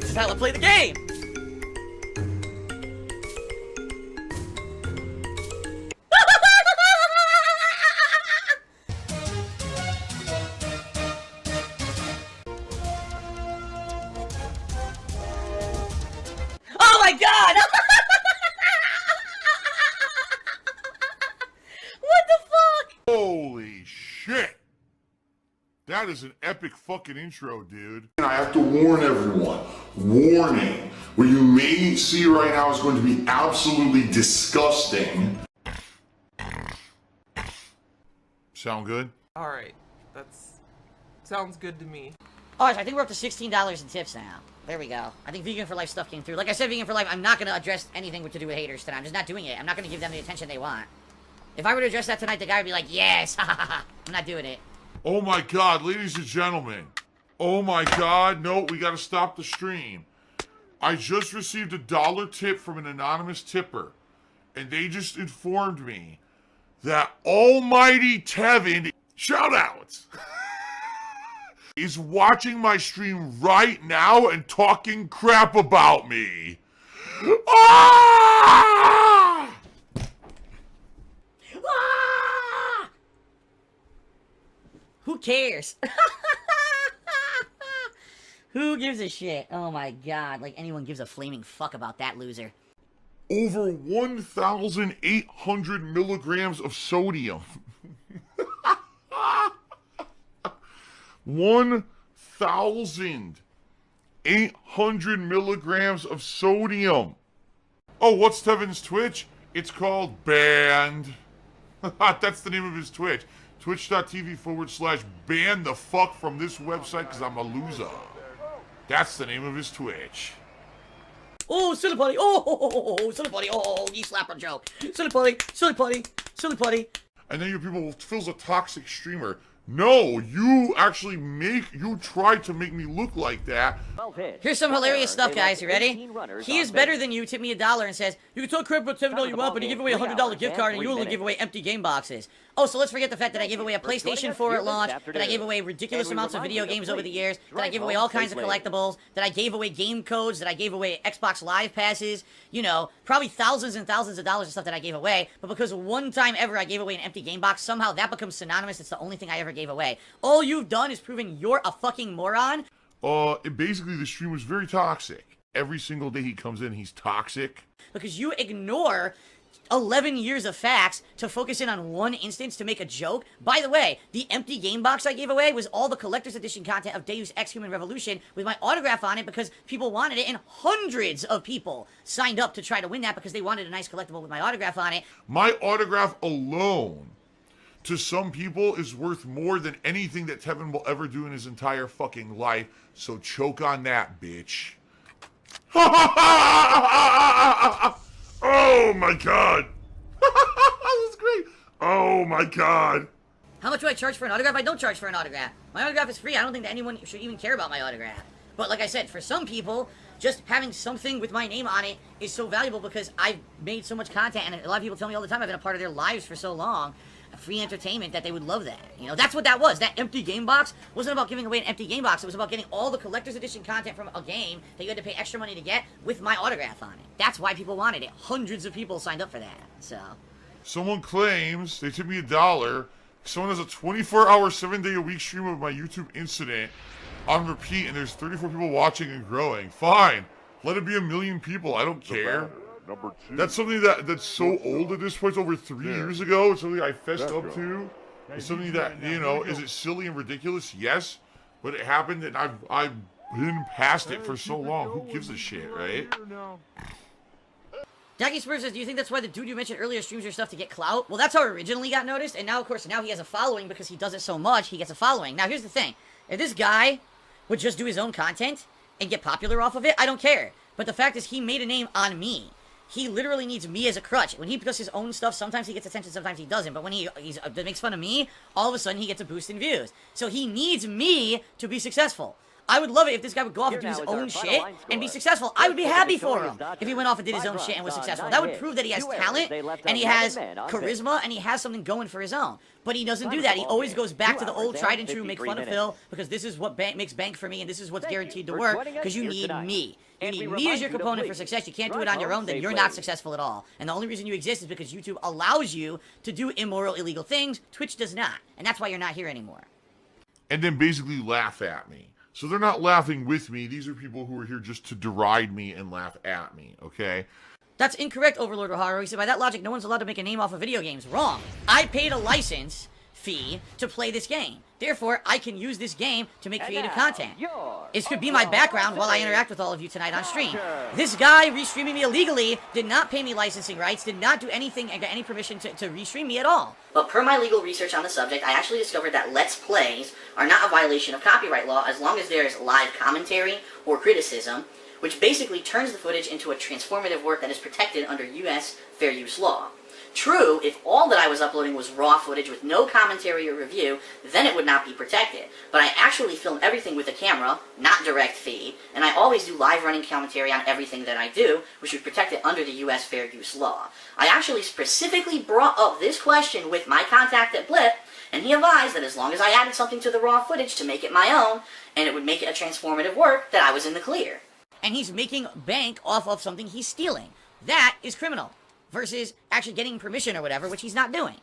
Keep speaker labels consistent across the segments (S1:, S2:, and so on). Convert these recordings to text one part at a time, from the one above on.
S1: This is how I play the game! Oh my god! What the fuck?
S2: Holy shit! That is an epic fucking intro, dude.
S3: And I have to warn everyone, warning, what you may see right now is going to be absolutely disgusting.
S2: Sound good?
S4: Alright, sounds good to me.
S1: Alright, I think we're up to $16 in tips now. There we go. I think Vegan for Life stuff came through. Like I said, Vegan for Life, I'm not going to address anything to do with haters tonight. I'm just not doing it. I'm not going to give them the attention they want. If I were to address that tonight, the guy would be like, yes, ha ha ha. I'm not doing it.
S2: Oh my god, ladies and gentlemen. Oh my god, no, we gotta stop the stream. I just received a $1 tip from an anonymous tipper, and they just informed me that almighty Tevin, shout out, is watching my stream right now and talking crap about me. Ah!
S1: Ah! Who cares? Who gives a shit? Oh my god, like anyone gives a flaming fuck about that loser.
S2: Over 1,800 milligrams of sodium. 1,800 milligrams of sodium. Oh, what's Tevin's Twitch? It's called Banned. That's the name of his Twitch. Twitch.tv/ban the fuck from this website because I'm a loser. That's the name of his Twitch.
S1: Oh, silly putty! Oh, silly putty! Oh, you slapper joke! Silly putty! Silly putty! Silly putty!
S2: And then your people feels a toxic streamer. No, you tried to make me look like that.
S1: Here's some hilarious stuff, guys. You ready? He is better than you. Tip me $1 and says, you can talk crap about Tevin all you want, but you give away a $100 gift card and you only give away empty game boxes. Oh, so let's forget the fact that I gave away a PlayStation 4 at launch, that I gave away ridiculous amounts of video games over the years, that I gave away all kinds of collectibles, that I gave away game codes, that I gave away Xbox Live passes, you know, probably thousands and thousands of dollars of stuff that I gave away, but because one time ever I gave away an empty game box, somehow that becomes synonymous. It's the only thing I ever gave away. All you've done is proven you're a fucking moron.
S2: Basically the stream was very toxic. Every single day he comes in, he's toxic.
S1: Because you ignore 11 years of facts to focus in on one instance to make a joke. By the way, the empty game box I gave away was all the collector's edition content of Deus Ex Human Revolution with my autograph on it because people wanted it, and hundreds of people signed up to try to win that because they wanted a nice collectible with my autograph on it.
S2: My autograph alone, to some people, is worth more than anything that Tevin will ever do in his entire fucking life. So choke on that, bitch. Oh my god. That's great. Oh my god.
S1: How much do I charge for an autograph? I don't charge for an autograph. My autograph is free. I don't think that anyone should even care about my autograph. But like I said, for some people, just having something with my name on it is so valuable because I've made so much content, and a lot of people tell me all the time I've been a part of their lives for so long. Free entertainment, that they would love that. You know, that's what that was. That empty game box wasn't about giving away an empty game box. It was about getting all the collector's edition content from a game that you had to pay extra money to get with my autograph on it. That's why people wanted it. Hundreds of people signed up for that. So
S2: someone claims they tipped me $1. Someone has a 24-hour, 7-day-a-week stream of my YouTube incident on repeat, and there's 34 people watching and growing. Fine. Let it be 1 million people. I don't care.
S3: Number 2.
S2: That's something that's so old at this point. It's over 3 years ago. It's something I fessed up to. It's something that, you know, is it silly and ridiculous? Yes. But it happened, and I've been past it for so long. Who gives a shit, right?
S1: Jackie Spurs says, do you think that's why the dude you mentioned earlier streams your stuff to get clout? Well, that's how it originally got noticed, and now, of course, now he has a following because he does it so much, he gets a following. Now, here's the thing. If this guy would just do his own content and get popular off of it, I don't care. But the fact is, he made a name on me. He literally needs me as a crutch. When he does his own stuff, sometimes he gets attention, sometimes he doesn't. But when he makes fun of me, all of a sudden he gets a boost in views. So he needs me to be successful. I would love it if this guy would go off and do his own shit and be successful. I would be happy for him if he went off and did his own shit and was successful. That would prove that he has talent, and he has charisma, and he has something going for his own. But he doesn't do that. He always goes back to the old tried and true, make fun of Phil, because this is what makes bank for me, and this is what's guaranteed to work, because you need me. You need me as your component for success. You can't do it on your own, then you're not successful at all. And the only reason you exist is because YouTube allows you to do immoral, illegal things. Twitch does not. And that's why you're not here anymore.
S2: And then basically laugh at me. So they're not laughing with me. These are people who are here just to deride me and laugh at me, okay?
S1: That's incorrect, Overlord O'Hara. He said, by that logic, no one's allowed to make a name off of video games. Wrong. I paid a license fee to play this game. Therefore, I can use this game to make creative content. This could be my background while I interact with all of you tonight on stream. This guy restreaming me illegally did not pay me licensing rights, did not do anything and got any permission to restream me at all. But per my legal research on the subject, I actually discovered that Let's Plays are not a violation of copyright law as long as there is live commentary or criticism, which basically turns the footage into a transformative work that is protected under U.S. fair use law. True, if all that I was uploading was raw footage with no commentary or review, then it would not be protected. But I actually film everything with a camera, not direct feed, and I always do live running commentary on everything that I do, which would protect it under the U.S. fair use law. I actually specifically brought up this question with my contact at Blip, and he advised that as long as I added something to the raw footage to make it my own, and it would make it a transformative work, that I was in the clear. And he's making bank off of something he's stealing. That is criminal. Versus actually getting permission or whatever, which he's not doing.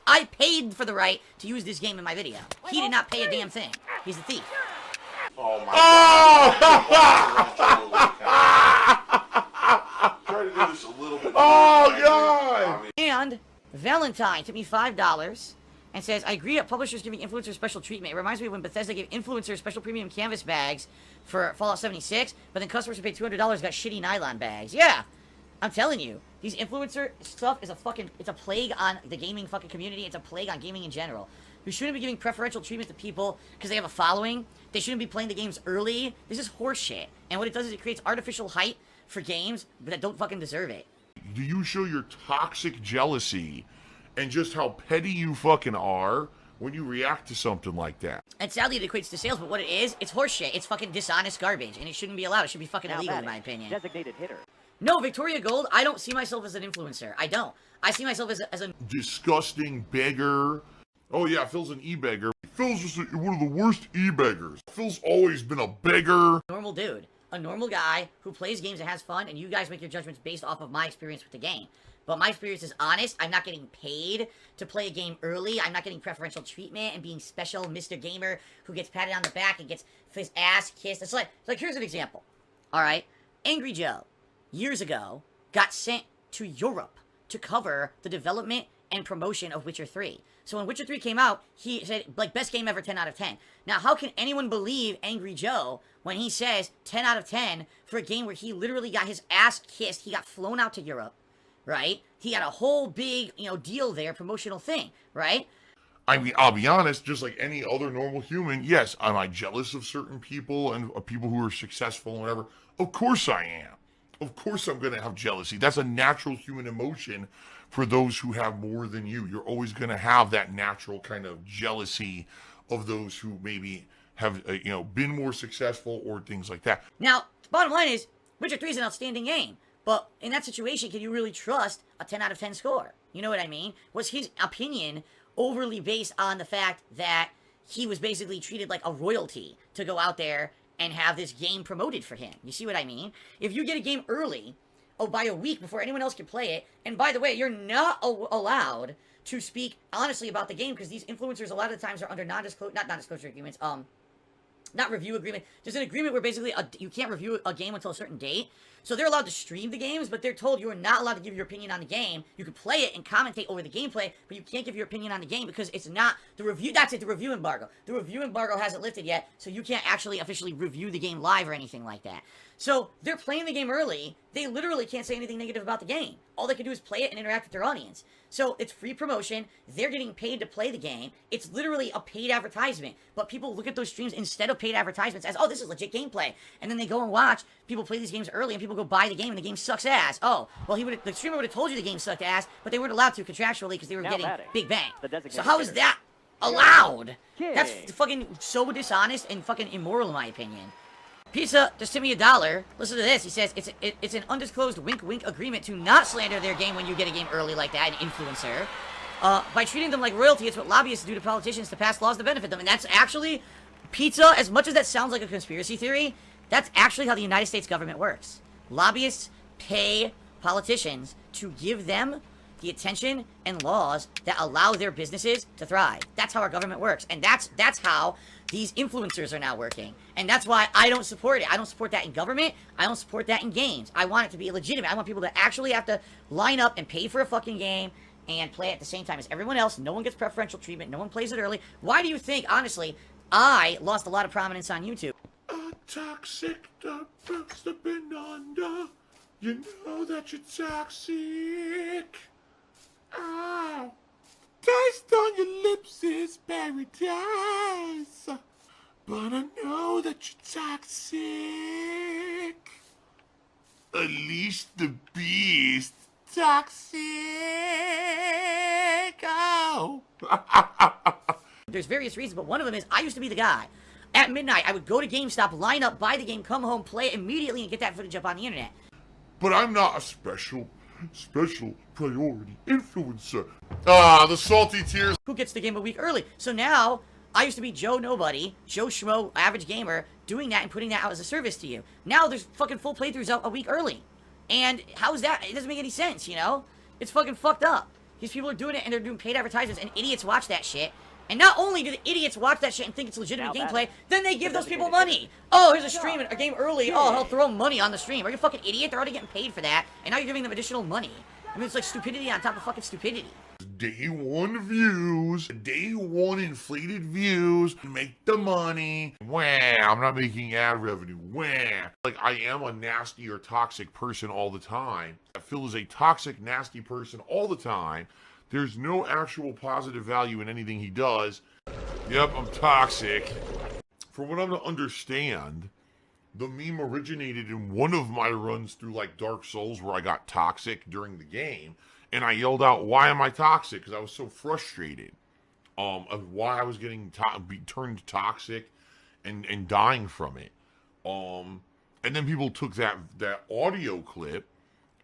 S1: I paid for the right to use this game in my video. He did not pay a damn thing. He's a thief.
S3: Oh my god. Try to do this a little bit.
S2: Oh god!
S1: And Valentine took me $5 and says, I agree that publishers giving influencers special treatment. It reminds me of when Bethesda gave influencers special premium canvas bags for Fallout 76, but then customers who paid $200 got shitty nylon bags. Yeah, I'm telling you. These influencer stuff is it's a plague on the gaming fucking community. It's a plague on gaming in general. We shouldn't be giving preferential treatment to people because they have a following. They shouldn't be playing the games early. This is horseshit. And what it does is it creates artificial hype for games that don't fucking deserve it.
S2: Do you show your toxic jealousy and just how petty you fucking are when you react to something like that?
S1: And sadly, it equates to sales, but what it is, it's horseshit. It's fucking dishonest garbage, and it shouldn't be allowed. It should be fucking illegal, in my opinion.
S5: Designated hitter.
S1: No, Victoria Gold, I don't see myself as an influencer. I don't. I see myself as a
S2: disgusting beggar. Oh yeah, Phil's an e-beggar. Phil's just one of the worst e-beggars. Phil's always been a beggar.
S1: Normal dude. A normal guy who plays games and has fun, and you guys make your judgments based off of my experience with the game. But my experience is honest. I'm not getting paid to play a game early. I'm not getting preferential treatment and being special Mr. Gamer who gets patted on the back and gets his ass kissed. It's like here's an example. Alright? Angry Joe, years ago, got sent to Europe to cover the development and promotion of Witcher 3. So when Witcher 3 came out, he said, like, best game ever, 10 out of 10. Now, how can anyone believe Angry Joe when he says 10 out of 10 for a game where he literally got his ass kissed, he got flown out to Europe, right? He had a whole big, deal there, promotional thing, right?
S2: I mean, I'll be honest, just like any other normal human, yes, am I jealous of certain people and of people who are successful and whatever? Of course I am. Of course I'm going to have jealousy. That's a natural human emotion for those who have more than you. You're always going to have that natural kind of jealousy of those who maybe have, been more successful or things like that.
S1: Now, the bottom line is, Witcher 3 is an outstanding game. But in that situation, can you really trust a 10 out of 10 score? You know what I mean? Was his opinion overly based on the fact that he was basically treated like a royalty to go out there and have this game promoted for him? You see what I mean? If you get a game early, by a week before anyone else can play it, and by the way, you're not allowed to speak honestly about the game because these influencers a lot of the times are under non-disclosure agreements, not review agreement. There's an agreement where basically you can't review a game until a certain date. So they're allowed to stream the games, but they're told you are not allowed to give your opinion on the game. You can play it and commentate over the gameplay, but you can't give your opinion on the game because it's not the review. That's it, the review embargo. The review embargo hasn't lifted yet, so you can't actually officially review the game live or anything like that. So they're playing the game early. They literally can't say anything negative about the game. All they can do is play it and interact with their audience. So it's free promotion. They're getting paid to play the game. It's literally a paid advertisement. But people look at those streams instead of paid advertisements as, oh, this is legit gameplay. And then they go and watch people play these games early and people go buy the game and the game sucks ass. Oh, well, the streamer would have told you the game sucked ass, but they weren't allowed to contractually because they were getting big bang. So how is that allowed. That's fucking so dishonest and fucking immoral in my opinion. Pizza just sent me $1. Listen to this. He says it's an undisclosed wink-wink agreement to not slander their game when you get a game early like that, an influencer. By treating them like royalty, it's what lobbyists do to politicians to pass laws to benefit them. And that's actually, Pizza, as much as that sounds like a conspiracy theory, that's actually how the United States government works. Lobbyists pay politicians to give them the attention and laws that allow their businesses to thrive. That's how our government works. And that's how these influencers are now working. And that's why I don't support it. I don't support that in government. I don't support that in games. I want it to be legitimate. I want people to actually have to line up and pay for a fucking game and play at the same time as everyone else. No one gets preferential treatment. No one plays it early. Why do you think, honestly, I lost a lot of prominence on YouTube?
S2: A toxic stepping under. You know that you're toxic. Ow. Taste on your lips is paradise. But I know that you're toxic. Unleash the beast. Toxic. Oh.
S1: There's various reasons, but one of them is I used to be the guy. At midnight, I would go to GameStop, line up, buy the game, come home, play it immediately, and get that footage up on the internet.
S2: But I'm not a special priority influencer. Ah, the salty tears.
S1: Who gets the game a week early? So now, I used to be Joe Nobody, Joe Schmo, average gamer, doing that and putting that out as a service to you. Now there's fucking full playthroughs out a week early. And how is that? It doesn't make any sense, you know? It's fucking fucked up. These people are doing it and they're doing paid advertisements and idiots watch that shit. And not only do the idiots watch that shit and think it's legitimate gameplay, then they give those people money. Oh, here's a stream, a game early. Oh, he'll throw money on the stream. Are you a fucking idiot? They're already getting paid for that. And now you're giving them additional money. I mean, it's like stupidity on top of fucking stupidity.
S2: Day one views, day one inflated views, make the money. Wah, I'm not making ad revenue. Wah. Like, I am a nasty or toxic person all the time. Phil is a toxic, nasty person all the time. There's no actual positive value in anything he does. Yep, I'm toxic. From what I'm to understand, the meme originated in one of my runs through, like, Dark Souls where I got toxic during the game. And I yelled out, why am I toxic? Because I was so frustrated of why I was getting turned toxic and dying from it. And then people took that audio clip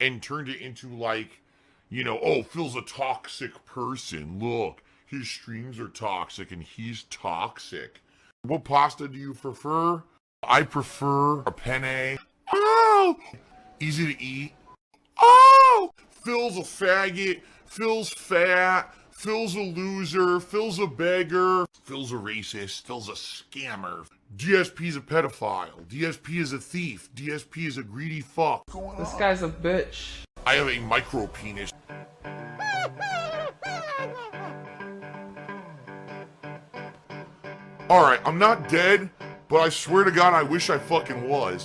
S2: and turned it into, like, you know, oh, Phil's a toxic person. Look, his streams are toxic and he's toxic. What pasta do you prefer? I prefer a penne. Oh! Easy to eat. Oh! Phil's a faggot. Phil's fat. Phil's a loser. Phil's a beggar. Phil's a racist. Phil's a scammer. DSP's a pedophile. DSP is a thief. DSP is a greedy fuck.
S4: This guy's a bitch.
S2: I have a micro penis. Alright, I'm not dead, but I swear to God I wish I fucking was.